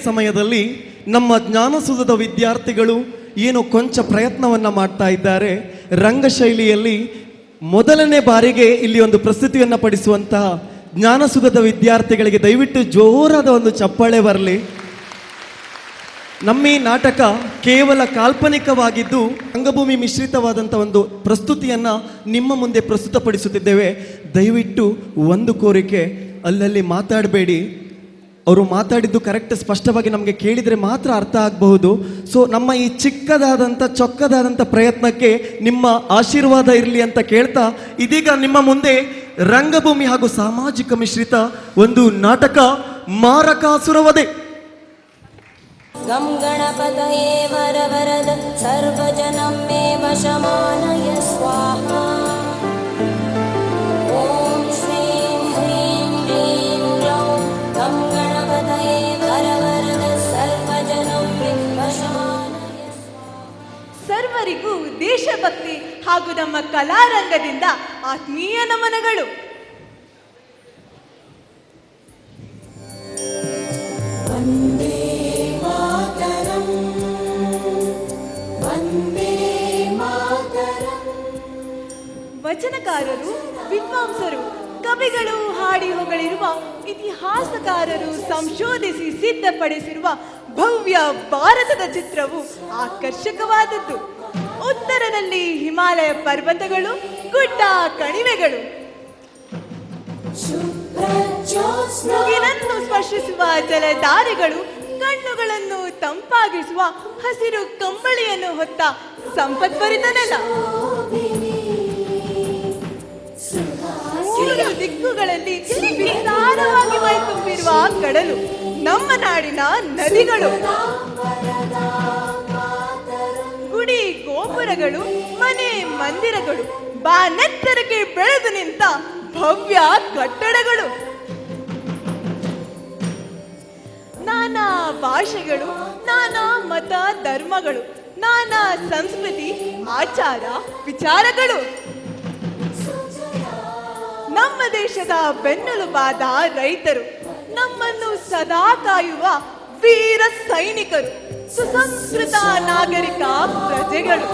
ಸಮಯದಲ್ಲಿ ನಮ್ಮ ಜ್ಞಾನಸುಧದ ವಿದ್ಯಾರ್ಥಿಗಳು ಏನು ಕೊಂಚ ಪ್ರಯತ್ನವನ್ನ ಮಾಡ್ತಾ ಇದ್ದಾರೆ. ರಂಗಶೈಲಿಯಲ್ಲಿ ಮೊದಲನೇ ಬಾರಿಗೆ ಇಲ್ಲಿ ಒಂದು ಪ್ರಸ್ತುತಿಯನ್ನು ಪಡಿಸುವಂತಹ ಜ್ಞಾನಸುಧದ ವಿದ್ಯಾರ್ಥಿಗಳಿಗೆ ದಯವಿಟ್ಟು ಜೋರಾದ ಒಂದು ಚಪ್ಪಾಳೆ ಬರಲಿ. ನಮ್ಮ ಈ ನಾಟಕ ಕೇವಲ ಕಾಲ್ಪನಿಕವಾಗಿದ್ದು ರಂಗಭೂಮಿ ಮಿಶ್ರಿತವಾದಂಥ ಒಂದು ಪ್ರಸ್ತುತಿಯನ್ನು ನಿಮ್ಮ ಮುಂದೆ ಪ್ರಸ್ತುತಪಡಿಸುತ್ತಿದ್ದೇವೆ. ದಯವಿಟ್ಟು ಒಂದು ಕೋರಿಕೆ, ಅಲ್ಲಲ್ಲಿ ಮಾತಾಡಬೇಡಿ. ಅವರು ಮಾತಾಡಿದ್ದು ಕರೆಕ್ಟ್ ಸ್ಪಷ್ಟವಾಗಿ ನಮಗೆ ಕೇಳಿದರೆ ಮಾತ್ರ ಅರ್ಥ ಆಗಬಹುದು. ಸೊ ನಮ್ಮ ಈ ಚಿಕ್ಕದಾದಂಥ ಚೊಕ್ಕದಾದಂಥ ಪ್ರಯತ್ನಕ್ಕೆ ನಿಮ್ಮ ಆಶೀರ್ವಾದ ಇರಲಿ ಅಂತ ಕೇಳ್ತಾ, ಇದೀಗ ನಿಮ್ಮ ಮುಂದೆ ರಂಗಭೂಮಿ ಹಾಗೂ ಸಾಮಾಜಿಕ ಮಿಶ್ರಿತ ಒಂದು ನಾಟಕ ಮಾರಕಾಸುರವಧೆ. ಗಂ ಗಣಪತಯೇ ವರವರದ ಸರ್ವಜನಂ ಮೇ ವಶಮಾನಯ ಸ್ವಾಹ. ಓಂ ಶ್ರೀಂ ಹ್ರೀಂ ಕ್ಲೀಂ ಗ್ಲೌಂ ಗಂ ಗಣಪತಯೇ ವರವರದ ಸರ್ವಜನಂ ಮೇ ವಶಮಾನಯ ಸ್ವಾಹ. ಸರ್ವರಿಗೂ ದೇಶಭಕ್ತಿ ಹಾಗೂ ನಮ್ಮ ಕಲಾರಂಗದಿಂದ ಆತ್ಮೀಯ ನಮನಗಳು. ವಚನಕಾರರು, ವಿದ್ವಾಂಸರು, ಕವಿಗಳು ಹಾಡಿ ಹೊಗಳಿರುವ, ಇತಿಹಾಸಕಾರರು ಸಂಶೋಧಿಸಿ ಸಿದ್ಧಪಡಿಸಿರುವ ಭವ್ಯ ಭಾರತದ ಚಿತ್ರವು ಆಕರ್ಷಕವಾದದ್ದು. ಉತ್ತರದಲ್ಲಿ ಹಿಮಾಲಯ ಪರ್ವತಗಳು, ಗುಡ್ಡ ಕಣಿವೆಗಳು, ಮುಗಿಲನ್ನು ಸ್ಪರ್ಶಿಸುವ ಜಲಧಾರೆಗಳು, ಕಣ್ಣುಗಳನ್ನು ತಂಪಾಗಿಸುವ ಹಸಿರು ಕಂಬಳಿಯನ್ನು ಹೊತ್ತ ಸಂಪದ್ಭರಿತ ನೆಲ, ಮೂರು ದಿಕ್ಕುಗಳಲ್ಲಿ ವಿಸ್ತಾರವಾಗಿ ಮೈತುಂಬಿರುವ ಕಡಲು, ನಮ್ಮ ನಾಡಿನ ನದಿಗಳು, ಗುಡಿ ಗೋಪುರಗಳು, ಮನೆ ಮಂದಿರಗಳು, ಬಾನೆತ್ತರಕ್ಕೆ ಬೆಳೆದು ನಿಂತ ಭವ್ಯ ಕಟ್ಟಡಗಳು, ನಾನಾ ಭಾಷೆಗಳು, ನಾನಾ ಮತ ಧರ್ಮಗಳು, ನಾನಾ ಸಂಸ್ಕೃತಿ ಆಚಾರ ವಿಚಾರಗಳು, ನಮ್ಮ ದೇಶದ ಬೆನ್ನೆಲುಬಾದ ರೈತರು, ನಮ್ಮನ್ನು ಸದಾ ಕಾಯುವ ವೀರ ಸೈನಿಕರು, ಸುಸಂಸ್ಕೃತ ನಾಗರಿಕ ಪ್ರಜೆಗಳು,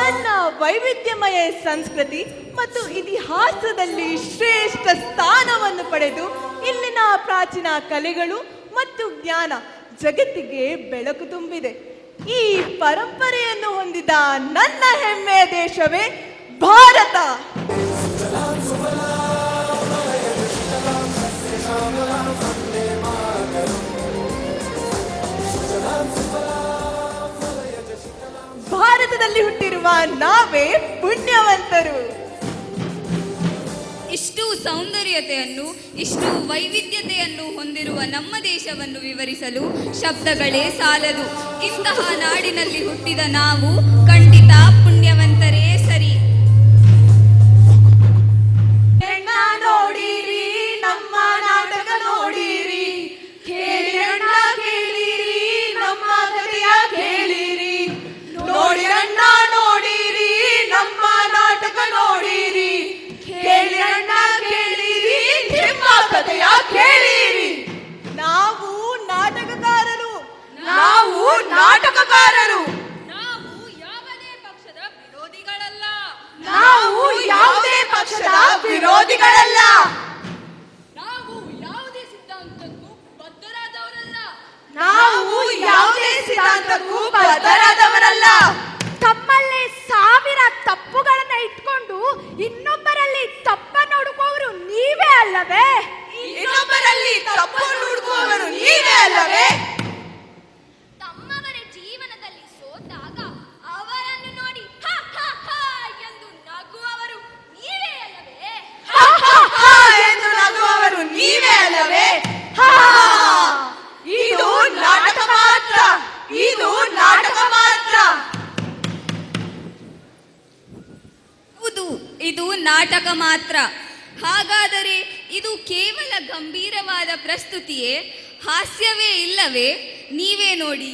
ನನ್ನ ವೈವಿಧ್ಯಮಯ ಸಂಸ್ಕೃತಿ ಮತ್ತು ಇತಿಹಾಸದಲ್ಲಿ ಶ್ರೇಷ್ಠ ಸ್ಥಾನವನ್ನು ಪಡೆದು ಇಲ್ಲಿನ ಪ್ರಾಚೀನ ಕಲೆಗಳು ಮತ್ತು ಜ್ಞಾನ ಜಗತ್ತಿಗೆ ಬೆಳಕು ತುಂಬಿದೆ. ಈ ಪರಂಪರೆಯನ್ನು ಹೊಂದಿದ ನನ್ನ ಹೆಮ್ಮೆಯ ದೇಶವೇ ಭಾರತ. ಭಾರತದಲ್ಲಿ ಹುಟ್ಟಿರುವ ನಾವೇ ಪುಣ್ಯವಂತರು. ಇಷ್ಟು ಸೌಂದರ್ಯತೆಯನ್ನು, ಇಷ್ಟು ವೈವಿಧ್ಯತೆಯನ್ನು ಹೊಂದಿರುವ ನಮ್ಮ ದೇಶವನ್ನು ವಿವರಿಸಲು ಶಬ್ದಗಳೇ ಸಾಲದು. ಇಂತಹ ನಾಡಿನಲ್ಲಿ ಹುಟ್ಟಿದ ನಾವು ಖಂಡಿತ ಪುಣ್ಯವಂತರೇ ಸರಿ. ನೋಡಿರಿ ನಮ್ಮ ನಾಟಕ ನೋಡಿರಿ, ಕೇಳಿ ಅಣ್ಣ ಕೇಳಿರಿ ನಮ್ಮ ಕಥೆಯ ಕೇಳಿರಿ, ನೋಡಿ ಅಣ್ಣ ನೋಡಿರಿ ನಮ್ಮ ನಾಟಕ ನೋಡಿರಿ, ಕೇಳಿ ಅಣ್ಣ ಕೇಳಿರಿ ನಿಮ್ಮ ಕಥೆಯ ಕೇಳಿರಿ. ನಾವು ನಾಟಕಕಾರರು, ನಾವು ನಾಟಕಕಾರರು, ನಾವು ಯಾವುದೇ ಪಕ್ಷದ ವಿರೋಧಿಗಳಲ್ಲ, ನಾವು ಯಾವುದೇ ಪಕ್ಷದ ವಿರೋಧಿಗಳಲ್ಲ, ನಾವು ಯಾವುದೇ ಸಿದ್ಧಾಂತಕ್ಕೂ ಬದ್ಧರಾದವರಲ್ಲ, ನಾವು ಯಾವುದೇ ಸಿದ್ಧಾಂತಕ್ಕೂ ಬದ್ಧರಾದವರಲ್ಲ. ತಮ್ಮಲ್ಲಿ ಸಾವಿರ ತಪ್ಪುಗಳನ್ನ ಇಟ್ಕೊಂಡು ಇನ್ನೊಬ್ಬರಲ್ಲಿ ತಪ್ಪನ್ನು ಹುಡುಕುವವರು ನೀವೇ ಅಲ್ಲವೇ? ಇನ್ನೊಬ್ಬರಲ್ಲಿ ತಪ್ಪನ್ನು ಹುಡುಕುವವರು ನೀವೇ ಅಲ್ಲವೇ? ತಮ್ಮವರ ಜೀವನದಲ್ಲಿ ಸೋತಾಗ ಅವರನ್ನು ನೋಡಿ ಹ ಹ ಹ ಎಂದು ನಗುವವರು ನೀವೇ ಅಲ್ಲವೇ? ಎಂದು ನಗುವವರು ನೀವೇ ಅಲ್ಲವೇ? ಇದು ನಾಟಕ ಮಾತ್ರ, ಇದು ನಾಟಕ ಮಾತ್ರ. ಹೌದು, ಇದು ನಾಟಕ ಮಾತ್ರ. ಹಾಗಾದರೆ ಇದು ಕೇವಲ ಗಂಭೀರವಾದ ಪ್ರಸ್ತುತಿಯೇ? ಹಾಸ್ಯವೇ ಇಲ್ಲವೇ? ನೀವೇ ನೋಡಿ.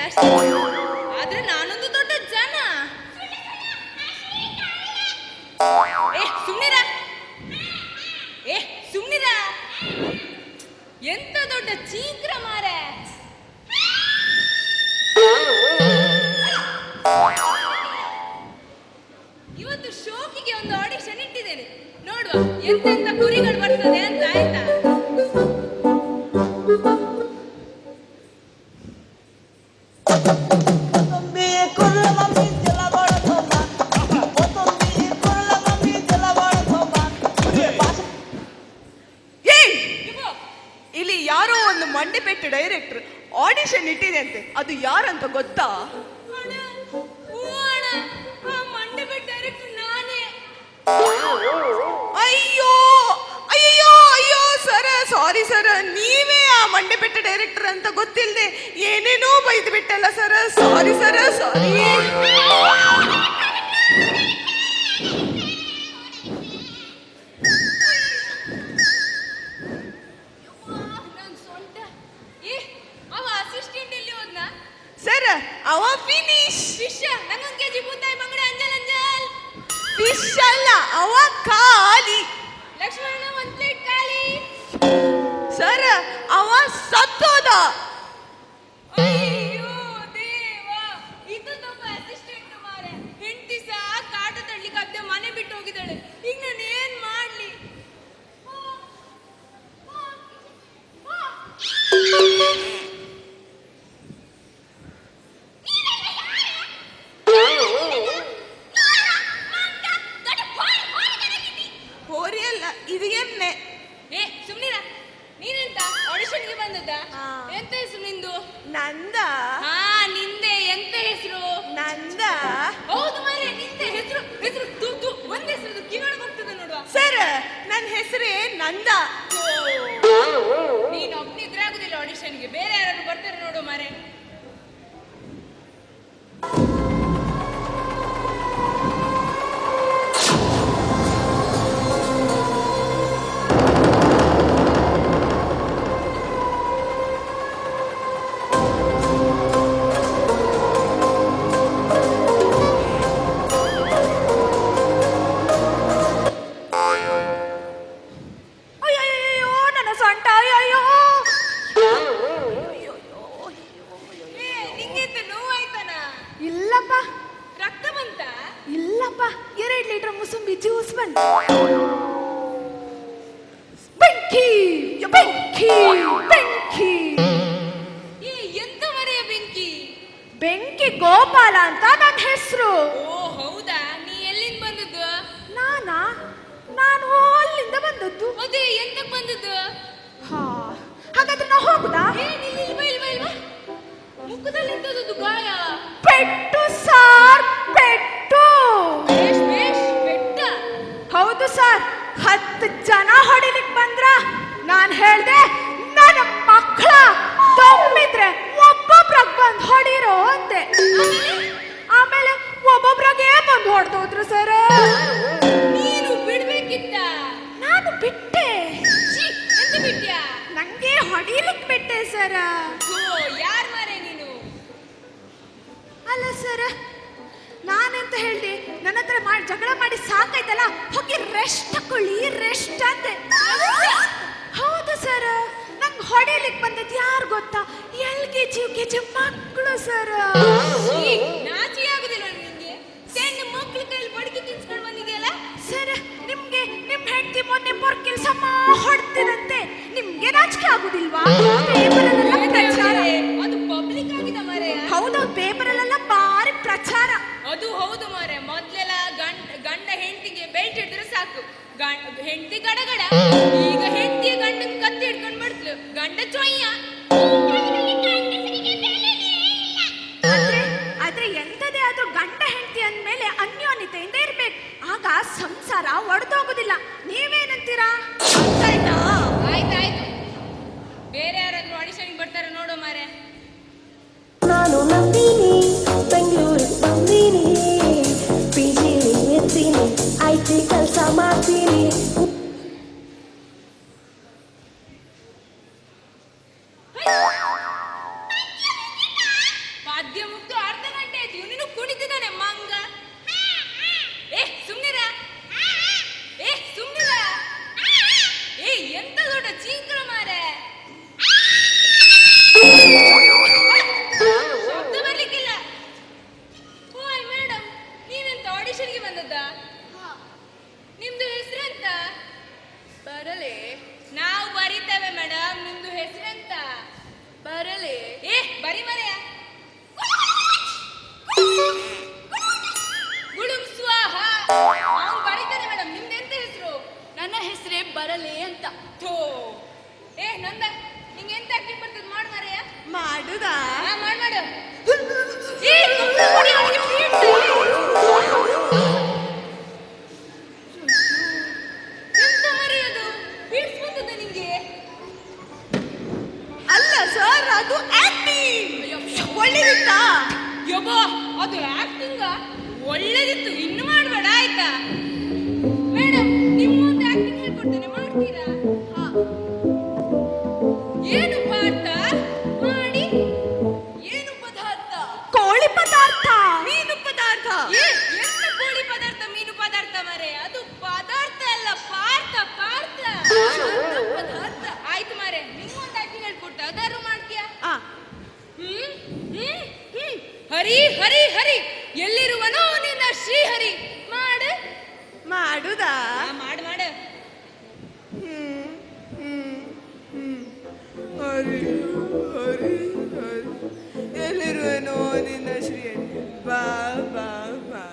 ಅಷ್ಟೇ. ಆದ್ರೆ ನಾನೊಂದು ದೊಡ್ಡ ಜನ. ಸುಮ್ನಿರ. ಸುಮ್ನಿರ. ಎಂತ ದೊಡ್ಡ ಚೀಕ್ರ ಮಾರೆ. ಇವತ್ತು ಶೋಕಿಗೆ ಒಂದು ಆಡಿಷನ್ ಇಟ್ಟಿದ್ದೇನೆ. ನೋಡುವ ಎಂತೆಂತ ಕುರಿಗಳು ಬರ್ತದೆ ಅಂತ. ಆಯ್ತಾ? ಇಲ್ಲಿ ಯಾರೋ ಒಂದು ಮಂಡಿಪೆಟ್ಟು ಡೈರೆಕ್ಟರ್ ಆಡಿಷನ್ ಇಟ್ಟಿದೆ ಅಂತೆ. ಅದು ಯಾರಂತ ಗೊತ್ತಾ? ಅಯ್ಯೋ ಅಯ್ಯೋ ಅಯ್ಯೋ ಸರ, ಸಾರಿ ಸರ, ನೀವೇ ಆ ಮಂಡಿಪೆಟ್ಟು ಡೈರೆಕ್ಟರ್ ಅಂತ ಗೊತ್ತಿಲ್ಲದೆ ಏನೇನೋ ಬೈದು ಬಿಟ್ಟಲ್ಲ ಸರ. ಸಾರಿ ಸರ, ಸಾರಿ. ಸರ್ ಅವ ಫಿನಿಶ್. ಫಿಶ್ ನಂಗೊಂದು ಕೆಜಿ ಬೂತಾಯಿ ಬಂಗಡೆ ಅಂಜಲ್ ಅಂಜಲ್. ಫಿಶ್ ಅಲ್ಲ, ಅವ ಖಾಲಿ. ಲಕ್ಷ್ಮಣ ಒಂದು ಪ್ಲೇಟ್ ಖಾಲಿ. ಸರ್ ಅವ ಸತ್ತೋದ. ಅಯ್ಯೋ ದೇವ, ಇದು ನಮ್ಮ ಅಸಿಸ್ಟೆಂಟ್ ಮಾರೆ. ಹೆಂಡತಿ ಸಹ ಕಾಟ ತಳ್ಳಿಕ್ಕೆ ಅತ್ತೆ ಮನೆ ಬಿಟ್ಟು ಹೋಗಿದ್ದಾಳೆ. ಈಗ ನಾನು ಏನ್ ಮಾಡ್ಲಿ? ಹೋರಿ ಅಲ್ಲ, ಇದು ಎಣ್ಣೆ. ಸುಮ್ನಿರ. ನೀನೆಂತ ಆಡಿಷನ್ಗೆ ಬಂದದ್ದ? ಎಂತ ಹೆಸರು ನಿಂದು? ನಂದ. ಹಾ ನಿಂದೆ. ಎಂತ ಹೆಸರು? ನಂದ. ಹೌದು ಮಾರೆ, ನಿಂದೆ ಹೆಸರು. ಹೆಸರು ತೂ ಒಂದ್ ಹೆಸರು ಕಿವಳಗೆ ಹೋಗ್ತದೆ ನೋಡುವ. ಸರ್ ನನ್ನ ಹೆಸರೇ ನಂದ. ನೀನು ಒಬ್ನಿದ್ರೆ ಆಗುದಿಲ್ಲ ಆಡಿಷನ್ಗೆ, ಬೇರೆ ಯಾರು ಬರ್ತಾರೆ ನೋಡು ಮಾರೆ. ಅಯ್ಯಯ್ಯೋ ನನ್ನ ಸೊಂಟ. ಅಯ್ಯಯ್ಯೋ ನಿಂಗೆಂತ ನೋವಾಯ್ತಾನ? ಇಲ್ಲಪ್ಪ. ರಕ್ತ ಬಂತ? ಇಲ್ಲಪ್ಪ, 2 ಲೀಟರ್ ಮುಸುಂಬಿ ಜ್ಯೂಸ್ ಬಂತು. ಬೆಂಕಿ ಬೆಂಕಿ ಬೆಂಕಿ. ಎಂತ ಮರೆಯ ಬೆಂಕಿ? ಬೆಂಕಿ ಗೋಪಾಲ ಅಂತ ನನ್ನ ಹೆಸರು. ಓ ಹೌದಾ? ನೀ ಎಲ್ಲಿಂದ ಬಂದದ್ದು? ನಾನು ಅಲ್ಲಿಂದ ಬಂದದ್ದು. ಅದೇ ಎಂತಕ್ ಬಂದದ್ದು? ಹಾ, ಹಾಗಾದ್ರೆ ನಾವು ಹೋಗುದಾ? ಇಲ್ವಾ ಮುಖದಲ್ಲಿ ಎಂತದ್ದು ಗಾಯ? ಪೆಟ್ಟು ಸಾರ್, ಪೆಟ್ಟು. ಬೇಷ್ ಬೆಟ್ಟ. ಹೌದು ಸರ್, 10 ಜನ ಹೊಡಿಲಿಕ್ ಬಂದ್ರ ನಾನ್ ಹೇಳ್ದೆ ನನ್ನ ಮಕ್ಕಳ ದಮ್ಮಿದ್ರೆ ಒಬ್ಬೊಬ್ರಾಗ ಬಂದ್ ಹೊಡಿರೋ ಅಂದೆ. ಆಮೇಲೆ ಒಬ್ಬೊಬ್ರಾಗೆ ಬಂದ್ ಹೊಡೆದೋದ್ರು ಸರ್. ನೀನು ಬಿಡ್ಬೇಕಿತ್ತ? ನಾನು ಬಿಟ್ಟೆ. ಎಂತ ಬಿಟ್ಯಾ? ನಂಗೆ ಹೊಡಿಲಿಕ್ ಬಿಟ್ಟೆ ಸರ್. ಯಾರ್ ಮಾರೆ ನೀನು? ಅಲ್ಲ ಸರ್, ನಾನೆಂತ ಹೇಳ್ದೆ, ನನ್ನ ಹತ್ರ ಜಗಳ ಮಾಡಿ ಸಾಕಾಯ್ತಲ್ಲ, ಹೋಗಿ ರೆಸ್ಟ್ ತಕೊಳ್ಳಿ, ರೆಸ್ಟ್ ಅಂದೆ. ಹೌದು ಸರ್, ನಂಗೆ ಹೊಡಿಲಿಕ್ಕೆ ಬಂದದ್ದು ಯಾರು ಗೊತ್ತಾ? LKG ಮಕ್ಕಳು ಸರ್. ನಾಚಿ ಆಗುದಿಲ್ಲ ನಿಂಗೆ? ಸಣ್ಣ ಮಕ್ಳ ಕೈಲಿ ಬಡಗಿ ತಿನ್ಸ್ಕೊಂಡು ಬಂದಿದೆಯಲ್ಲ ಸರ್. ನಿಮ್ಗೆ ನಿಮ್ ಹೆಂಡತಿ ಮೊನ್ನೆ ಪೊರ್ಕಿಲ್ ಸಮ ಹೊಡ್ತಿದಂತೆ, ನಿಮ್ಗೆ ನಾಚಿಕೆ ಆಗುದಿಲ್ವಾ? ಪೇಪರಲ್ಲೆಲ್ಲ ಪ್ರಚಾರ. ಅದು ಪಬ್ಲಿಕ್ ಆಗಿದೆ ಮಾರೆ. ಹೌದು, ಪೇಪರಲ್ಲೆಲ್ಲ ಭಾರಿ ಪ್ರಚಾರ. ಅದು ಹೌದು ಮಾರೆ. ಮೊದ್ಲೆಲ್ಲ ಗಂಡ ಹೆಂಡತಿಗೆ ಬೆಲ್ಟ್ ಹಿಡಿದ್ರೆ ಸಾಕು, ಹೆಂಡತಿ ಗಡಗಡ. ಈಗ ಹೆಂಡತಿಯ ಗಂಡನ್ ಕತ್ತಿ ಹಿಡ್ಕೊಂಡ್ ಬಿಡ್ತ್ಲು, ಗಂಡ ಚೊಯ್ಯ. ಆದ್ರೆ ಎಂತದೇ ಆದ್ರೂ ಗಂಡ ಹೆಂಡತಿ ಅಂದ್ಮೇಲೆ ಅನ್ಯೋನ್ಯತೆಯಿಂದ ಇರ್ಬೇಕು, ಆಗ ಸಂಸಾರ ಒಡೆದೋಗುದಿಲ್ಲ. ನೀವೇನಂತೀರಾ? ಆಯ್ತಾಯ್ತು, ಬೇರೆ ಯಾರಾದ್ರೂ ಆಡಿಷನ್ಗೆ ಬರ್ತಾರೆ ನೋಡೋ ಮಾರೆ. ನಾನು ನಂದಿನಿ, ಬೆಂಗಳೂರಿಗೆ ಬಂದೀನಿ, PGಲಿ ಇರ್ತೀನಿ, IT ಕೆಲಸ ಮಾಡ್ತೀನಿ. ಏ ಕಪ್ಪು ಕೊಡಿ ಅವನಿಗೆ ಪೀಡ್ಸ್. ಎಂತ ಮರೆಯೋದು ಪೀಡ್ಸ್ ಬಂದದ ನಿಂಗೆ? ಅಲ್ಲ ಸರ್, ಅದು ಆಕ್ಟಿಂಗ್. ಒಳ್ಳೆದಿತ್ತಾ? ಯಬ್ಬಾ ಅದು ಆಕ್ಟಿಂಗ ಒಳ್ಳೇದಿತ್ತು, ಇನ್ನು ಮಾಡಬೇಡ ಆಯ್ತಾ? ಮೇಡಮ್ ನಿಮ್ಮೊಂದು ಆಕ್ಟಿಂಗ್ ಹೇಳ್ಕೊಡ್ತೇನೆ, ಮಾಡ್ತೀರಾ? ಹಾ. ಏನು ಪಾಠ ಮಾಡಿ? ಏನು ಪದಾರ್ಥ? ಕೋಳಿ ಪದಾರ್ಥ. ಮೀನು ಪದಾರ್ಥ. ಎಂತ ಕೋಳಿ ಪದಾರ್ಥ ಮೀನು ಪದಾರ್ಥ ಮರೆ? ಅದು ಪದಾರ್ಥ ಅಲ್ಲ, ಪಾರ್ಥ ಪಾರ್ಥ ಪದಾರ್ಥ. ಆಯ್ತು ಮಾರೆ, ನಿಮ್ಮೊಂದು ಆಕ್ಟಿಂಗ್ ಹೇಳ್ಕೊಡ್ತ ಅದಾರು ಮಾಡ್ತೀಯಾ? ಆ, ಹ್ಮ್ ಹ್ಮ್ ಹ್ಮ್. ಹರಿ ಹರಿ ಹರಿ ಎಲ್ಲಿರುವನೋ ನಿನ್ನ ಶ್ರೀಹರಿ. ಮಾಡು ಮಾಡುದಾ? ಮಾಡು ಮಾಡು. ಹ್ಮ್ ಹ್ಮ್ ಹ್ಮ್. ಹರಿ ಹರಿ ಹರಿ ಎಲ್ಲಿರುವೆನೋ ನಿನ್ನ ಶ್ರೀ. ಬಾ ಬಾ ಬಾ.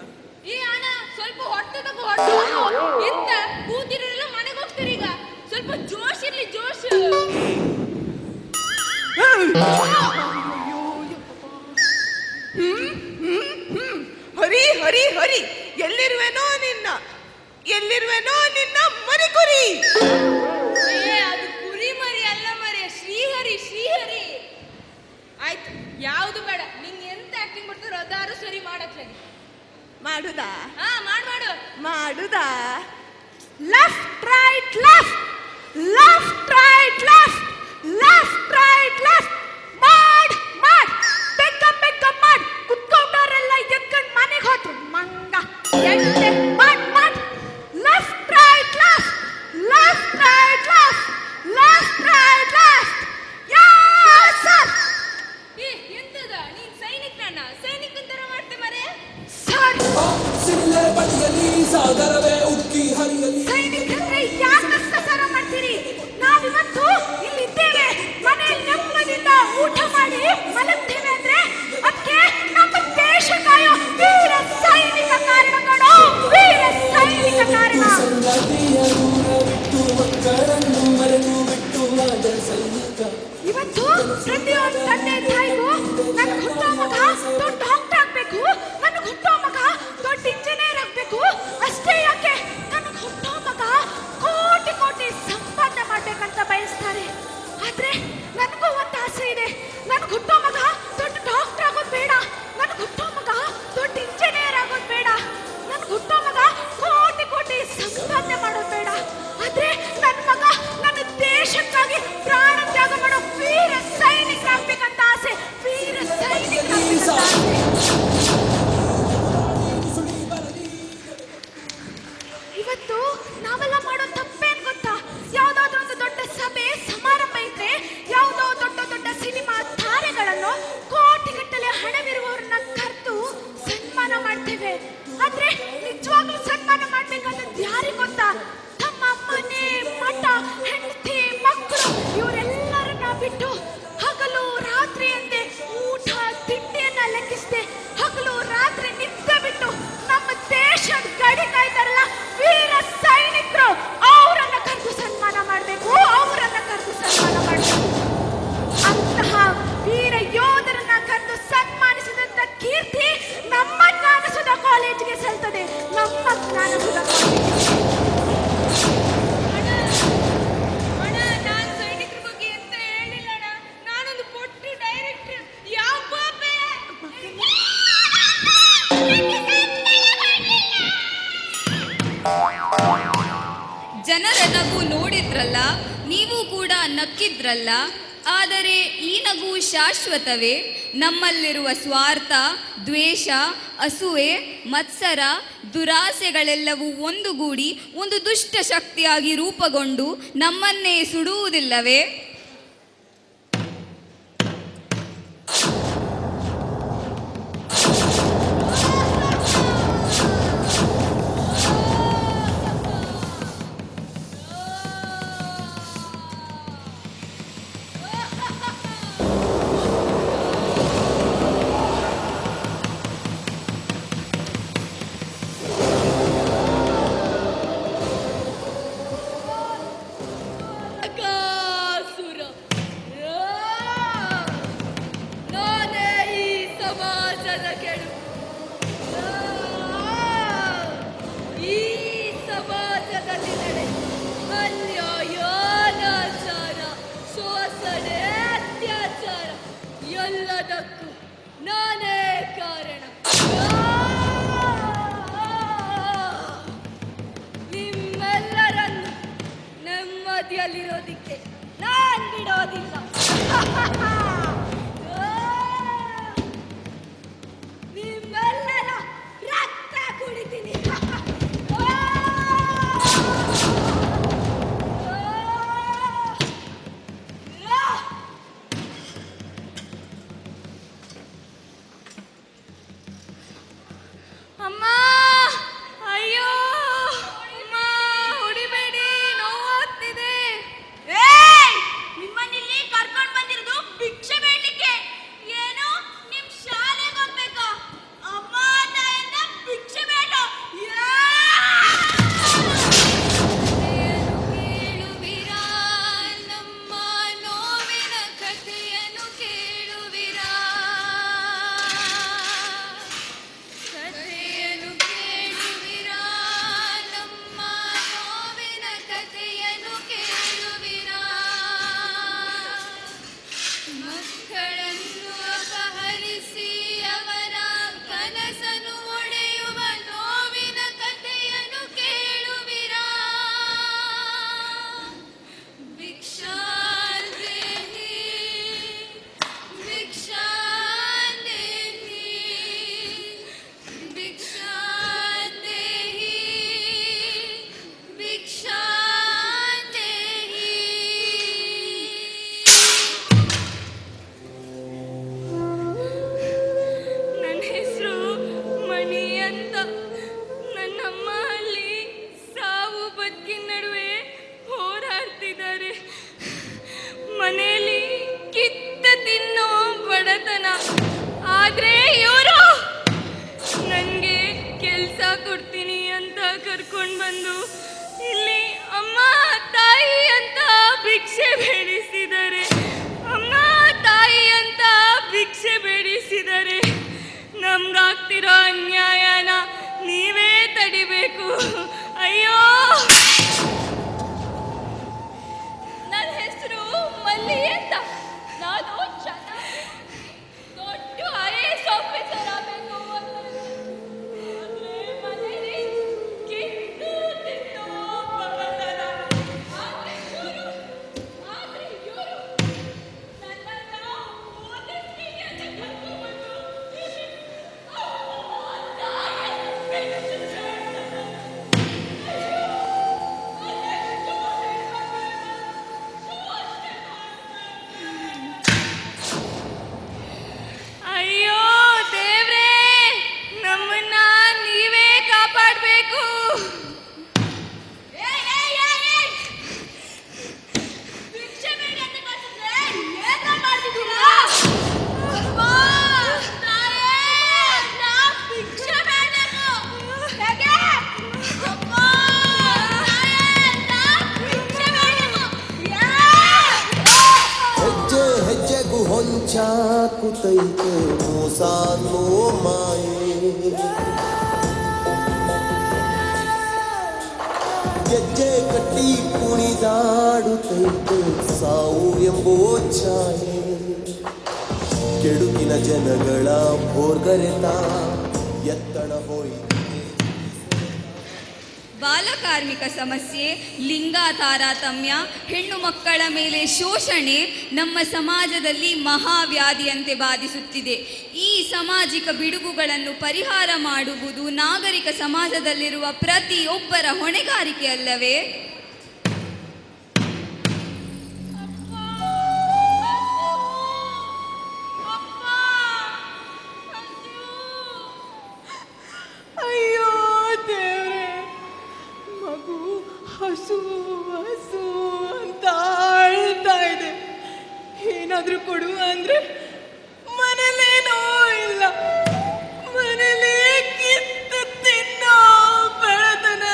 ಈ ಅಣ್ಣ ಸ್ವಲ್ಪ ಹೊಟ್ಟೆ ತಗೋ, ಹೊಟ್ಟೆ ತಗೋ. ಎಂತ ಕೂತಿರೋರೆಲ್ಲ ಮನೆಗೆ ಹೋಗ್ತಾರೆ ಈಗ. ಸ್ವಲ್ಪ ಜೋಶ್ ಇರ್ಲಿ, ಜೋಶ್. ಹರಿ ಹರಿ ಹರಿ ಎಲ್ಲಿರುವೆನೋ ನಿನ್ನ ಮರಿಕುರಿ. ಏ ಅದು ಕುರಿ ಮರಿ ಅಲ್ಲ ಮರಿ, ಶ್ರೀಹರಿ ಶ್ರೀಹರಿ. ಆಯ್ತು, ಯಾವುದು ಬೇಡ, ನಿಂಗೆ ಎಂತ ಆಕ್ಟಿಂಗ್ ಮಾಡ್ತಾರೋ ಅದಾರು ಸರಿ ಮಾಡಕ್ಲೆ. ಮಾಡುದಾ? ಹಾ ಮಾಡು ಮಾಡು. ಮಾಡುದಾ? Left right left, left right left, left right left. ಮಾಡ್ ಮಾಡ್, ಬೇಗ ಬೇಗ ಮಾಡ್. ಕುತ್ಕೊಂಡವರೆಲ್ಲ ಎದ್ಕೊಂಡು ಮನೆಗೆ ಹೋದ್ರು ಮಂಗ ಎಣ್ಣೆ. ಮಾಡ್ ಮಾಡ್. Left right left, left right left, left right left. Yes sir. ಏ ಎಂತದ ನೀನ್ ಸೈನಿಕ್ ನನ್ನ ಸೈನಿಕ್ ಅಂತರ ಮಾಡ್ತೆ ಮರೆ? ಸರ್ ಸಿಳ್ಳೆ ಬಡಿಯಲಿ ಸಾಗರವೇ ಉಕ್ಕಿ ಹರಿಯಲಿ. ಸೈನಿಕರೇ ಯಾಕಷ್ಟ ಸರ ಮಾಡ್ತೀರಿ? ನಾವಿವತ್ತು ಇಲ್ಲಿದ್ದೇವೆ, ಮನೆಯಲ್ಲಿ ನೆಮ್ಮದಿಯಿಂದ ಊಟ ಮಾಡಿ ಮಲಗ್ತೇವೆ ಅಂದ್ರೆ ಅದಕ್ಕೆ ನಮ್ಮ ದೇಶ ಕಾಯೋ ವೀರ ಸೈನಿಕ ಕಾರಣಗಳು, ವೀರ ಸೈನಿಕ ಕಾರಣ. ಸಂಗತಿಯ ದೂರ ಬಿಟ್ಟು ಮಕ್ಕಳನ್ನು ಮರೆತು ಬಿಟ್ಟು ಆದ ಸೈನಿಕ. ಇವತ್ತು ಪ್ರತಿಯೊಂದು ತಂದೆ ತಾಯಿಗೂ ನನ್ನ ಹುಟ್ಟೋ ಮಗ ದೊಡ್ಡ ಡಾಕ್ಟರ್ ಆಗ್ಬೇಕು, ನನ್ನ ಹುಟ್ಟೋ ಮಗ ದೊಡ್ಡ ಇಂಜಿನಿಯರ್ ಆಗ್ಬೇಕು. ಅಷ್ಟೇ ಯಾಕೆ, ನನ್ನ ಹುಟ್ಟೋ ಮಗ ಕೋಟಿ ಕೋಟಿ ಸಂಪಾದನೆ ಮಾಡ್ಬೇಕಂತ ಬಯಸ್ತಾರೆ. ಆದ್ರೆ ನನಗೂ ಒಂದು ಆಸೆ ಇದೆ. ನನ್ನ ಹುಟ್ಟೋ ಮಗ ದೊಡ್ಡ ಡಾಕ್ಟರ್ ಆಗೋದು ಬೇಡ, ನನ್ನ ಹುಟ್ಟೋ ಮಗ ದೊಡ್ಡ ಇಂಜಿನಿಯರ್ ಆಗೋದು ಬೇಡ, ನನ್ನ ಹುಟ್ಟೋ ಮಗ ಕೋಟಿ ಕೋಟಿ ಸಂಪಾದನೆ ಮಾಡೋದು ಬೇಡ. ಆದ್ರೆ ನನ್ನ ಮಗ ನನ್ನ ದೇಶಕ್ಕಾಗಿ ಪ್ರಾಣ ತ್ಯಾಗ ಮಾಡೋ ವೀರ ಸೈನಿಕರಾಗ್ಬೇಕಂತ ಆಸೆ, ವೀರ ಸೈನಿಕರಾಗ್ಬೇಕಂತ ಆಸೆ. ಇವತ್ತು ನಾವೆಲ್ಲ ಮಾಡೋ ತಪ್ಪೇನ್ ಗೊತ್ತಾ? ಯಾವ್ದಾದ್ರು ಒಂದು ದೊಡ್ಡ ಸಭೆ ಸಮಾರಂಭ ಇದ್ರೆ ಯಾವುದೋ ದೊಡ್ಡ ದೊಡ್ಡ ಸಿನಿಮಾ ತಾರೆಗಳನ್ನು, ಕೋಟಿಗಟ್ಟಲೆ ಹಣವಿರುವವರನ್ನ ಕರೆದು ಸನ್ಮಾನ ಮಾಡ್ತೇವೆ. ಆದ್ರೆ ನಿಜವಾಗ್ಲೂ ಸನ್ಮಾನ ಮಾಡ್ಬೇಕನ್ನೋದು ಯಾರಿಗೆ ಗೊತ್ತಾ? ತಮ್ಮ ಮನೆ ಮಠ, ಹೆಂಡತಿ, ಮಕ್ಕಳು ಇವರೆಲ್ಲರನ್ನ ಬಿಟ್ಟು ಹಗಲು ರಾತ್ರಿ ಎಂದೇ ಊಟ ತಿಂಡಿಯನ್ನ ಲೆಕ್ಕಿಸದೆ ಹಗಲು ರಾತ್ರಿ ನಿದ್ದೆ ಬಿಟ್ಟು ನಮ್ಮ ದೇಶದ ಗಡಿ ಕಾಯ್ತಾರಲ್ಲ ವೀರ ಸೈನಿಕರು, ಅವರನ್ನ ಕರೆದು ಸನ್ಮಾನ ಮಾಡಬೇಕು, ಅವರನ್ನ ಕರೆದು ಸನ್ಮಾನ ಮಾಡಬೇಕು. ಅಂತಹ ವೀರ ಯೋಧರನ್ನ ಕರೆದು ಸನ್ಮಾನಿಸಿದಂತ ಕೀರ್ತಿ ನಮ್ಮ ಜ್ಞಾನಸುಧ ಕಾಲೇಜಿಗೆ ಸಲ್ತದೆ, ನಮ್ಮ ಜ್ಞಾನಸುಧ ಕಾಲೇಜಿಗೆ. ಅಣ್ಣ ನಾನು ಸೈನಿಕರ ಬಗ್ಗೆ ಎಂತ ಹೇಳಿಲ್ಲ ಅಣ್ಣ. ನಾನೊಂದು ಪೊಟ್ಟು ಡೈರೆಕ್ಟರ್. ಯಾವ ಪಾಪೆ? ಜನರ ನಗು ನೋಡಿದ್ರಲ್ಲ, ನೀವು ಕೂಡ ನಕ್ಕಿದ್ರಲ್ಲ. ಆದರೆ ಈ ನಗು ಶಾಶ್ವತವೇ? ನಮ್ಮಲ್ಲಿರುವ ಸ್ವಾರ್ಥ, ದ್ವೇಷ, ಅಸೂಯೆ, ಮತ್ಸರ, ದುರಾಸೆಗಳೆಲ್ಲವೂ ಒಂದುಗೂಡಿ ಒಂದು ದುಷ್ಟ ಶಕ್ತಿಯಾಗಿ ರೂಪುಗೊಂಡು ನಮ್ಮನ್ನೇ ಸುಡುವುದಿಲ್ಲವೇ? ಅಕ್ಕ ಸಮಾಜದ ಕೆಡು. ಈ ಸಮಾಜದಲ್ಲಿ ನಡೆದ ಅನ್ಯಾಯ, ಅನಾಚಾರ, ಶೋಷಣೆ, ಅತ್ಯಾಚಾರ ಎಲ್ಲದಕ್ಕೂ ನಾನೇ ಕಾರಣ. ನಿಮ್ಮೆಲ್ಲರನ್ನು ನೆಮ್ಮದಿಯಲ್ಲಿರೋದಿಕ್ಕೆ ನಾನ್ ಬಿಡೋದಿಲ್ಲ. ನಿಮ್ಮೆಲ್ಲರ ರಕ್ತ ಕುಡಿತೀನಿ. ಅಮ್ಮ, ಅಯ್ಯೋ ಅಮ್ಮ, ಹೊಡಿಬೇಡಿ, ನೋವಾಗ್ತಿದೆ. ನಿಮ್ಮನ್ನಿಲ್ಲಿ ಕರ್ಕೊಂಡು ಬಂದಿರೋದು ಭಿಕ್ಷೆ ಬೇಡ್ಲಿಕ್ಕೆ. ಏನು ನಿಮ್ ಶಾಲೆಗೆ ಹೋಗ್ಬೇಕಾ? ಅಮ್ಮ ತಾಯಿಂದ ಭಿಕ್ಷೆ ಬೇಡ. ಕೇಳುವಿರಾ ನಮ್ಮ ನೋವಿನ ಕಥೆಯನ್ನು ಕೇಳುವಿರಾ? ಕಥೆಯನ್ನು ಕೇಳುವಿರಾ? ನಮ್ಮ ನೋವಿನ ಕಥೆಯನ್ನು ಕೇಳುವಿರಾ? ಮಕ್ಕಳನ್ನು ಅಪಹರಿಸಿ ಅವರ ಕನಸನ್ನು ಒಡೆಯುವ ನೋವಿನ ಕಥೆಯನ್ನು ಕೇಳುವಿರಾ? ಭಿಕ್ಷಾಂದೇಹಿ, ಭಿಕ್ಷಾಂದೇಹಿ, ಭಿಕ್ಷಾಂದೇಹಿ, ಭಿಕ್ಷಾಂದೇಹಿ. ನನ್ನ ಹೆಸರು ಮಣಿ ಅಂತ. ನನ್ನಮ್ಮ ಅಲ್ಲಿ ಸಾವು ಬದುಕಿನ ನಡುವೆ ಹೋರಾಡ್ತಿದ್ದಾರೆ. ಮನೆಯಲ್ಲಿ ಕಿತ್ತ ತಿನ್ನೋ ಬಡತನ. ಆದ್ರೆ ಇವರು ನನಗೆ ಕೆಲಸ ಕೊಡ್ತೀನಿ ಅಂತ ಕರ್ಕೊಂಡು ಬಂದು ಇಲ್ಲಿ ಅಮ್ಮ ತಾಯಿ ಅಂತ ಭಿಕ್ಷೆ ಬೇಡಿಸಿದ್ದಾರೆ. ಅಮ್ಮ ತಾಯಿ ಅಂತ ಭಿಕ್ಷೆ ಬೇಡಿಸಿದ್ದಾರೆ. ನಮ್ಗಾಗ್ತಿರೋ ಅನ್ಯಾಯನ ನೀವೇ ತಡಿಬೇಕು. ಅಯ್ಯೋ, ನನ್ನ ಹೆಸರು ಮಲ್ಲಿ ಅಂತ. ನಾನು ಚೆನ್ನಾಗಿ ದೊಡ್ಡ IAS ಆಫೀಸರ್ ಆಗಬೇಕು ಅಂತ. ಆದ್ರೆ ಮನೇಲಿ ಕಿತ್ತು ತಿನ್ನೋ ಬಡತನ. ಆದ್ರೆ ಇವ್ರು ನನ್ನನ್ನ ಓದಿಸ್ತೀನಿ ಅಂತ ಕರ್ಕೊಂಡ್ಬಂದು ಅಯ್ಯೋ ದೇವ್ರೇ, ನಮ್ಮನ್ನ ನೀವೇ ಕಾಪಾಡಬೇಕು. ಭಿಕ್ಷೆ ಬೇಡಿ ಅಂತ ಕಳ್ಸಿದ್ರೆ ಏನ್ರ ಮಾಡ್ತಿದ್ದೀರಾ? ಅಮ್ಮ, ತಾಯೇ, ನಾ ಭಿಕ್ಷೆ ಬೇಡ್ಬೇಕು. ಹೇಗೆ? ಅಮ್ಮ, ತಾಯೇ, ನಾ ಭಿಕ್ಷೆ ಬೇಡ್ಬೇಕು. ಹೆಜ್ಜೆ ಹೆಜ್ಜೆಗೂ ಹೊಂಚಾಕುತೈತೆ ಮೋಸ ಅನ್ನೋ ಮಾಯೆ. ಗೆಜ್ಜೆ ಕಟ್ಟಿ ಕುಣಿದಾಡುತ್ತೈತೆ ಸಾವು ಎಂಬೋ ಛಾಯೆ. ಕೆಡುಕಿನ ಜನಗಳ ಭೋರ್ಗರೆತ ಎತ್ತಣ ಹೋಯಿತು. ಬಾಲಕಾರ್ಮಿಕ ಸಮಸ್ಯೆ, ಲಿಂಗ ತಾರತಮ್ಯ, ಹೆಣ್ಣು ಮಕ್ಕಳ ಮೇಲೆ ಶೋಷಣೆ ನಮ್ಮ ಸಮಾಜದಲ್ಲಿ ಮಹಾವ್ಯಾಧಿಯಂತೆ ಬಾಧಿಸುತ್ತಿದೆ. ಈ ಸಾಮಾಜಿಕ ಬಿಡುಗುಗಳನ್ನು ಪರಿಹಾರ ಮಾಡುವುದು ನಾಗರಿಕ ಸಮಾಜದಲ್ಲಿರುವ ಪ್ರತಿಯೊಬ್ಬರ ಹೊಣೆಗಾರಿಕೆ ಅಲ್ಲವೇ? ಅಯ್ಯೋ ದೇವ್ರೆ, ಮಗು ಹಸು ಹಸು ಅಂತ ಅಳ್ತಾ ಇದೆ. ಏನಾದ್ರೂ ಕೊಡು ಅಂದ್ರೆ ಮನೇಲೇನೋ ಇಲ್ಲ. ಮನೇಲಿ ಕಿತ್ತು ತಿನ್ನೋ ಬೆಳತನ.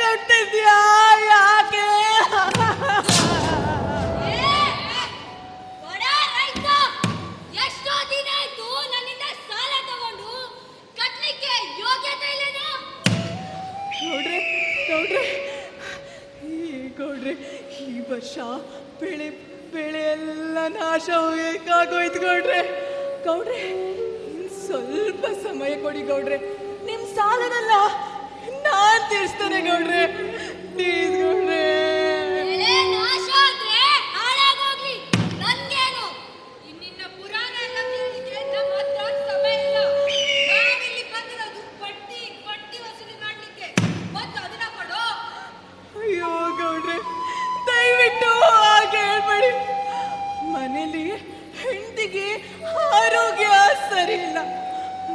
ಕೊಟ್ಟಿದ್ಯಾ ಯಾಕೆ? ಬಡ ರೈತ, ಎಷ್ಟೋ ದಿನ ಆಯ್ತು ನನ್ನಿಂದ ಸಾಲ ತಗೊಂಡು ಕಟ್ಲಿಕ್ಕೆ ಯೋಗ್ಯತೆ ಇಲ್ಲೇನೋ? ಗೌಡ್ರೆ ಈ ವರ್ಷ ಬೆಳೆ ಎಲ್ಲ ನಾಶ ಹೋಗೋಯ್ತು ಗೌಡ್ರೆ ಇನ್ ಸ್ವಲ್ಪ ಸಮಯ ಕೊಡಿ ಗೌಡ್ರೆ. ನಿಮ್ ಸಾಲನೆಲ್ಲ ನಾನ್ ತೀರ್ಸ್ತೇನೆ ಗೌಡ್ರೆ, ಪ್ಲೀಸ್ ಗೌಡ್ರೆ. ಬೆಳೆ ನಾಶ ಆದ್ರೆ ಹಾಳಾಗೋಗ್ಲಿ, ನನ್ಗೇನು? ಇನ್ನಿನ್ನ ಪುರಾಣ ಎಲ್ಲ ತಿಳಿದಿದ್ರೆ ನಮ್ಮ ಹತ್ರ ಸಮಯ ಇಲ್ಲ. ನಾವಿಲ್ಲಿ ಬಂದಿರೋದು ಬಡ್ಡಿ ವಸೂಲಿ ಮಾಡ್ಲಿಕ್ಕೆ. ಮತ್ತು ಅದನ್ನ ಕೊಡೋ. ಅಯ್ಯೋ ಗೌಡ್ರೆ, ದಯವಿಟ್ಟು ಹಾಗೆ ಹೇಳ್ಬೇಡಿ. ಮನೇಲಿ ಹೆಂಡತಿಗೆ ಆರೋಗ್ಯ ಸರಿ ಇಲ್ಲ,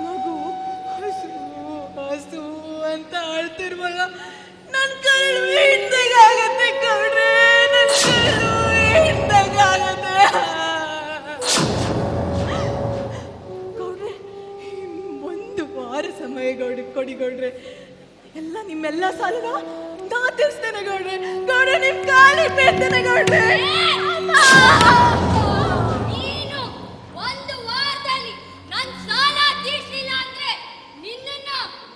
ಮಗು ಹಸು ಅಂತ ಅಳ್ತಿರುವಾಗ ನನ್ ಕೈಲು ಹಿಂಡಾಗತ್ತೆ ಗೌಡ್ರೆ, ನನ್ ಕೈಲು ಹಿಂಡಾಗತ್ತೆ. ಗೌಡ್ರೆ, ಒಂದು ವಾರ ಸಮಯ ಕೊಡಿ ಗೌಡ್ರೆ. ನಿಮ್ಮೆಲ್ಲ ಸಾಲನ ನಾ ತೀರ್ಸ್ತೇನೆ ಗೌಡ್ರೆ. ನಿಮ್ ಕಾಲಿ ಬೀಳ್ತೇನೆ ಗೌಡ್ರೆ. ನೀನು ಒಂದು ವಾರದಲ್ಲಿ ನನ್ ಸಾಲ ತೀರ್ಸಲಿಲ್ಲ ಅಂದ್ರೆ ನಿನ್ನನ್ನ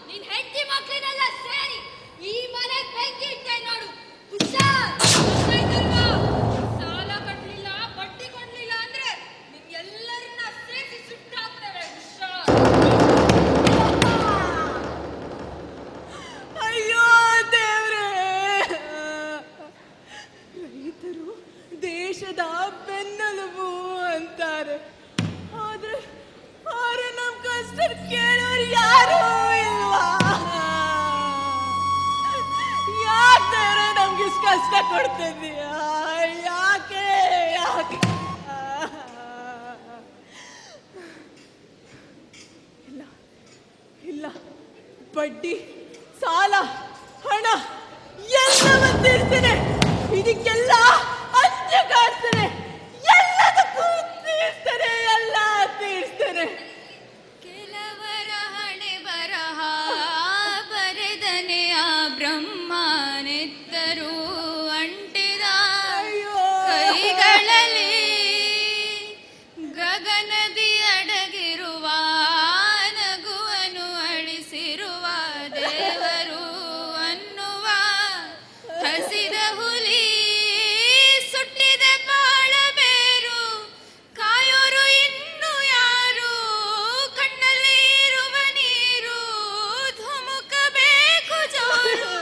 ನಿನ್ ಹೆಂಡತಿ ಮಕ್ಕಳನ್ನೆಲ್ಲ ಸೇರಿ ಈ ಮನೆಗೆ ಬೆಂಕಿ ಇಡ್ತೇನೆ ನೋಡು. ಹುಷಾರ್. ಗೊತ್ತಾಯ್ತಲ್ವಾ? ಸಾಲ ಕಟ್ಟಲಿಲ್ಲ, ಬಡ್ಡಿ ಕೊಡ್ಲಿಲ್ಲ ಅಂದ್ರೆ ನಿಮ್ಗೆಲ್ಲರನ್ನ ಸೇರಿಸಿ ಸುಟ್ಟಾಕ್ತೇವೆ. ಹುಷಾರ್. ಅಯ್ಯೋ ದೇವ್ರೇ, ರೈತರು ದೇಶದ ಬೆನ್ನೆಲುಬು ಅಂತಾರೆ, ಆದ್ರೆ ನಮ್ ಕಷ್ಟ ಕೇಳೋರು ಯಾರೂ ಇಲ್ವಾ? ಯಾಕೆ ನಮ್ಗೆ ಇಷ್ಟು ಕಷ್ಟ ಕೊಡ್ತಿದ್ದೀಯಾ? ಯಾಕೆ ಇಲ್ಲ, ಬಡ್ಡಿ, ಸಾಲ, ಹಣ ಎಲ್ಲವೂ ತೀರ್ಸ್ತೇನೆ. ಇದಕ್ಕೆಲ್ಲ ಅಂತ್ಯ ಕಾಡ್ತೇನೆ. ಎಲ್ಲದಕ್ಕೂ ತೀರ್ಸ್ತೇನೆ, ಎಲ್ಲ ತೀರ್ಸ್ತೇನೆ. ಕೆಲವರ ಹಣೆ ಬರಹ ಬರೆದನೆ ಆ ಬ್ರಹ್ಮನೆತ್ತರೂ ಅಂಟಿದ ಕೈಗಳಲ್ಲಿ ಗಗನದಿ ಅಡಗಿರುವ ನಗುವನು ಅಳಿಸಿರುವ ದೇವರು ಅನ್ನುವ ಹಸಿದ ಹುಲಿ ಸುಟ್ಟಿದ ಬಾಳಬೇರು ಕಾಯೋರು ಇನ್ನು ಯಾರು ಕಣ್ಣಲ್ಲಿ ಇರುವ ನೀರು ಧುಮುಕಬೇಕು ಜೋರು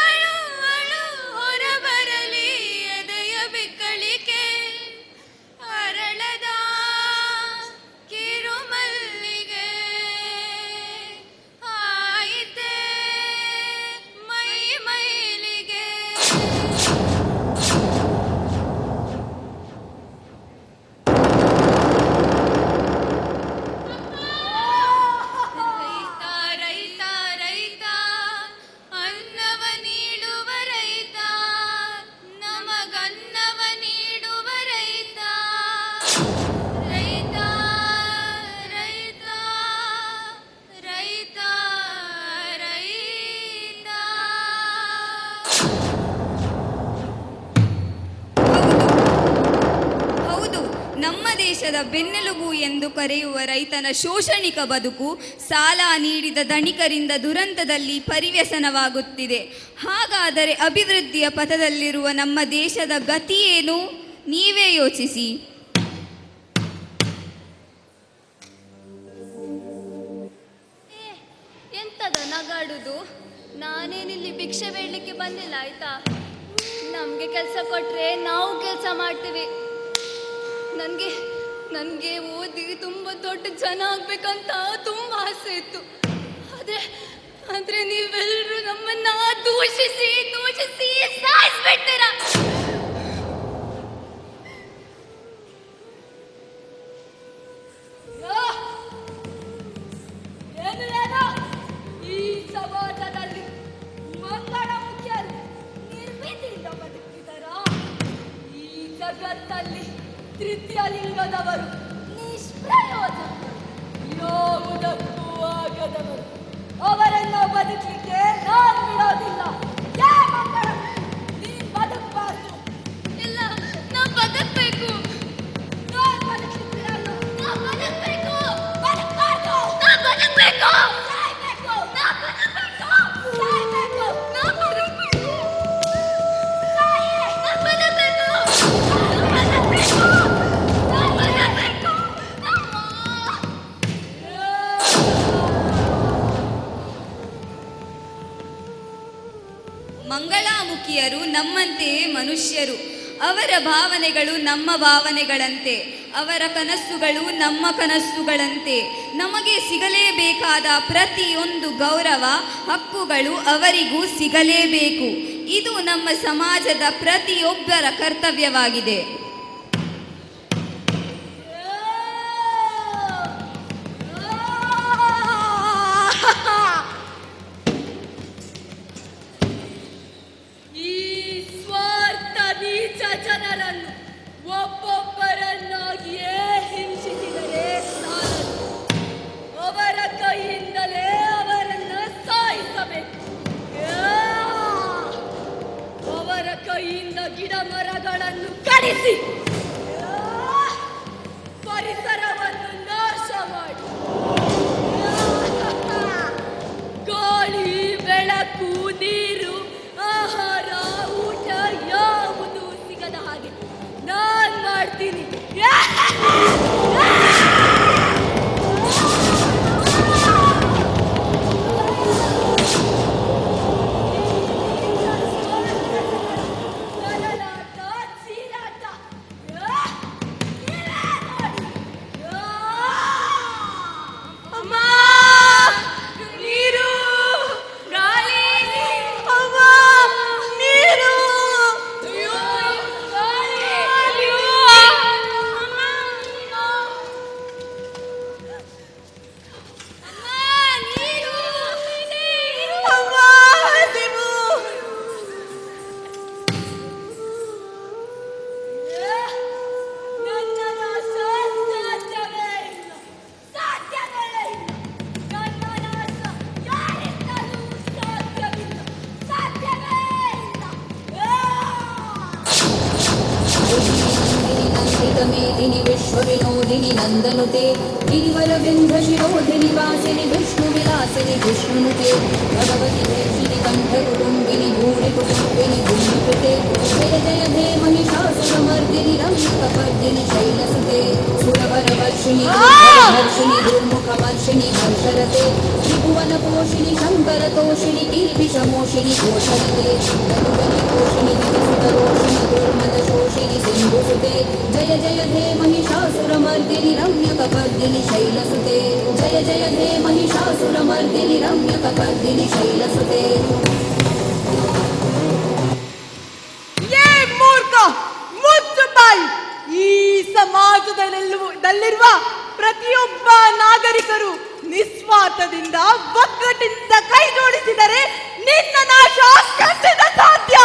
ಅಳು ಅಳು ಹೊರಬರಲಿ ಎದೆಯ ಬಿಕ್ಕಳಿಕೆ ಅರಳದ ಕಿರುಮಲ್ಲಿಗೆ ಆಯಿತೆ ಮೈ ಮೈಲಿಗೆ. ರೈತ ರೈತ ರೈತ ಅನ್ನವ ನೀಡುವ ರೈತ, ನಮಗನ್ನವ ನೀಡುವ ರೈತ. ರೈತ ರೈತ ರೈತ ರೈತ. ಹೌದು, ನಮ್ಮ ದೇಶದ ಬೆನ್ನೆಲುಬು ಎಂದು ಕರೆಯುವ ರೈತನ ಶೋಷಣಿಕ ಬದುಕು ಸಾಲ ನೀಡಿದ ಧನಿಕರಿಂದ ದುರಂತದಲ್ಲಿ ಪರಿವ್ಯಸನವಾಗುತ್ತಿದೆ. ಹಾಗಾದರೆ ಅಭಿವೃದ್ಧಿಯ ಪಥದಲ್ಲಿರುವ ನಮ್ಮ ದೇಶದ ಗತಿ ಏನು? ನೀವೇ ಯೋಚಿಸಿ. ಎಂತದ ನಗಾಡುದು? ನಾನೇನಿಲ್ಲಿ ಭಿಕ್ಷೆ ಬೇಡಲಿಕ್ಕೆ ಬಂದಿಲ್ಲ ಆಯ್ತಾ. ನಮ್ಗೆ ಕೆಲಸ ಕೊಟ್ರೆ ನಾವು ಕೆಲಸ ಮಾಡ್ತೀವಿ. ನನ್ಗೆ ಓದಿ ತುಂಬಾ ದೊಡ್ಡ ಜನ ಆಗ್ಬೇಕಂತ ತುಂಬಾ ಆಸೆ ಇತ್ತು. ಆದ್ರೆ ನೀವೆಲ್ಲರೂ ನಮ್ಮನ್ನ ದೂಷಿಸಿ ಸಾಯಿಸ್ಬಿಡ್ತೀರ. ಏನು ಈ ಸಮಾಜದಲ್ಲಿ ಮಂಗಳ ಮುಖ್ಯರು ನಿರ್ಮಿತಿಯಿಂದ ಬದುಕಿದರ? ಈ ಜಗತ್ತಲ್ಲಿ ತೃತೀಯ ಲಿಂಗದವರು ನಿಷ್ಪ್ರಯೋಜನ, ಯಾವುದಕ್ಕೂ ಆಗದವರು. ಅವರನ್ನು ಬದುಕಲಿಕ್ಕೆ ನಾನು ಬಿಡೋದಿಲ್ಲ. ಮಂಗಳಾಮುಖಿಯರು ನಮ್ಮಂತೆಯೇ ಮನುಷ್ಯರು. ಅವರ ಭಾವನೆಗಳು ನಮ್ಮ ಭಾವನೆಗಳಂತೆ, ಅವರ ಕನಸುಗಳು ನಮ್ಮ ಕನಸುಗಳಂತೆ. ನಮಗೆ ಸಿಗಲೇಬೇಕಾದ ಪ್ರತಿಯೊಂದು ಗೌರವ, ಹಕ್ಕುಗಳು ಅವರಿಗೂ ಸಿಗಲೇಬೇಕು. ಇದು ನಮ್ಮ ಸಮಾಜದ ಪ್ರತಿಯೊಬ್ಬರ ಕರ್ತವ್ಯವಾಗಿದೆ. ಈ ಸ್ವಾರ್ಥ ನೀಚ ಜನರನ್ನು ಒಬ್ಬೊಬ್ಬರನ್ನಾಗಿಯೇ ಹಿಂಸಿಸಿದರೆ ಸಾಲದು. ಅವರ ಕೈಯಿಂದಲೇ ಅವರನ್ನು ಸಾಯಿಸಬೇಕು. ಅವರ ಕೈಯಿಂದ ಗಿಡ ಮರಗಳನ್ನು ಕಡಿಸಿ ಪರಿಸರವನ್ನು ನಾಶ ಮಾಡಿ ಗಾಳಿ, ಬೆಳಕು, ನೀರು, ಆಹಾರ, ಊಟ ಯಾವುದು ಸಿಗದ ಹಾಗೆ ನಾನ್ ಮಾಡ್ತೀನಿ. ಕಲಲಾಟ, ಚೀರಾಟ, ಅಮ್ಮ, ನೀರು, ಗಾಳಿ, ಅವ್ವ, ನೀರು, ಅಯ್ಯೋ, ಗಾಳಿ, ಅಯ್ಯೋ, ಅಮ್ಮ, ನೀರು, ಅವ್ವ, ಹಸಿವು. ನನ್ನ ನಾಶ ಸಾಧ್ಯವೇ ಇಲ್ಲ, ಸಾಧ್ಯವೇ ಇಲ್ಲ. ನನ್ನ ನಾಶ ಯಾರಿಂದಲೂ ಸಾಧ್ಯವಿಲ್ಲ, ಸಾಧ್ಯವೇ ಇಲ್ಲ. ನಂದಿತಮೇದಿನಿ ವಿಶ್ವವಿನೋದಿನಿ ನಂದನುತೆ ಗಿರಿವರವಿಂಧ ಶಿರೋಧಿನಿ ವಾಸಿನಿ ವಿಷ್ಣು ವಿಲಾಸಿನಿ ವಿಷ್ಣುನುತೆ ಭಗವತಿ ದೇಶಿನಿ ಕಂಠ ಕುಟುಂಬಿನಿ ಭೂರಿ ಕುಟುಂಬಿನಿ ಭೂಮಿಕೃತೆ ಜಯ ಜಯ ಹೇ ಮಹಿಷಾಸುರಮರ್ದಿನಿ ರಂಗಕಪರ್ದಿನಿ ಶೈಲಸುತೆ ಸುರವರವರ್ಷಿಣಿ ಹರ್ಷಿಣಿ ದುರ್ಮುಖಮರ್ಷಿಣಿ ಹರ್ಷರತೆ ತ್ರಿಭುವನ ಪೋಷಿಣಿ ಶಂಕರ ತೋಷಿಣಿ ಕಿಲ್ಬಿಷಮೋಷಿಣಿ ಘೋಷರತೆ ರಘುಬಲಿ ಪೋಷಿಣಿ ವಿಧಿಸುತರೋಷಿಣಿ ದುರ್ಮದ ಶೋಷಿಣಿ ಸಿಂಧುಸುತೆ ಜಯ ಜಯ ಹೇ ಮಹಿಷಾಸುರಮರ್ದಿನಿ ರಮ್ಯಕಪರ್ದಿನಿ ಶೈಲಸುತೆ ಜಯ ಜಯ ಹೇ ಮಹಿಷಾಸುರಮರ್ದಿನಿ ರಮ್ಯಕಪರ್ದಿನಿ ಶೈಲಸುತೆ. ಏ ಮೂರ್ಖ, ಮುಚ್ಚು ಬಾಯಿ. ಈ ಸಮಾಜದಲ್ಲಿರುವ ಪ್ರತಿಯೊಬ್ಬ ನಾಗರಿಕರು ನಿಸ್ವಾರ್ಥದಿಂದ ಒಗ್ಗಟ್ಟಿನಿಂದ ಕೈ ಜೋಡಿಸಿದರೆ ನಿನ್ನ ನಾಶ ಖಂಡಿತ ಸಾಧ್ಯ.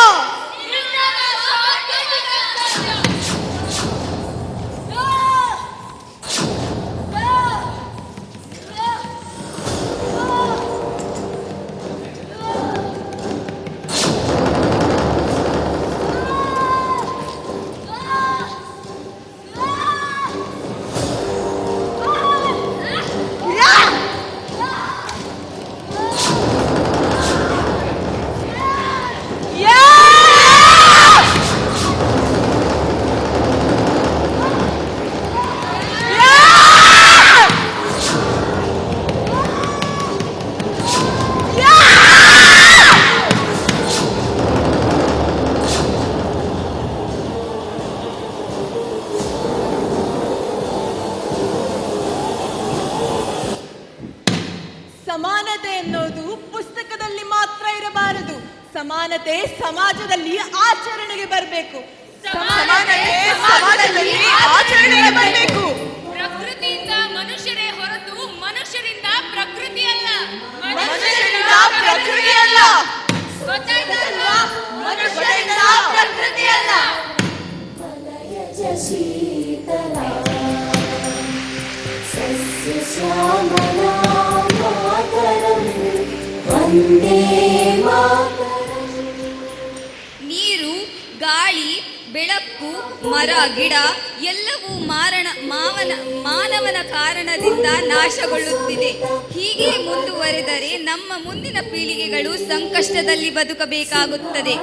ಸಮಾನತೆ ಎನ್ನುವುದು ಪುಸ್ತಕದಲ್ಲಿ ಮಾತ್ರ ಇರಬಾರದು. ಸಮಾನತೆ ಸಮಾಜದಲ್ಲಿ ಆಚರಣೆಗೆ ಬರಬೇಕು. ಸಮಾನತೆ ಸಮಾಜದಲ್ಲಿ ಆಚರಣೆಗೆ ಬರಬೇಕು. ಪ್ರಕೃತಿಯಿಂದ ಮನುಷ್ಯರೇ ಹೊರತು ಮನುಷ್ಯರಿಂದ ಪ್ರಕೃತಿ ಅಲ್ಲ. ಮನುಷ್ಯರಿಂದ ಪ್ರಕೃತಿ ಅಲ್ಲ. ಗೊತ್ತಾಯ್ತಲ್ವ? ಮನುಷ್ಯರಿಂದ ಪ್ರಕೃತಿ ಅಲ್ಲ. ವಲಯಜ ಶೀತಲ ಸಸ್ಯ ಶ್ಯಾಮಲ ಮಾತರಂ ವಂದೇ ಮಾತರಂ. ನೀರು, ಗಾಳಿ, ಬೆಳಕು, ಮರ, ಗಿಡ ಎಲ್ಲವೂ ಮಾನವನ ಕಾರಣದಿಂದ ನಾಶಗೊಳ್ಳುತ್ತಿದೆ. ಹೀಗೆ ಮುಂದುವರೆದರೆ ನಮ್ಮ ಮುಂದಿನ ಪೀಳಿಗೆಗಳು ಸಂಕಷ್ಟದಲ್ಲಿ ಬದುಕಬೇಕಾಗುತ್ತದೆ.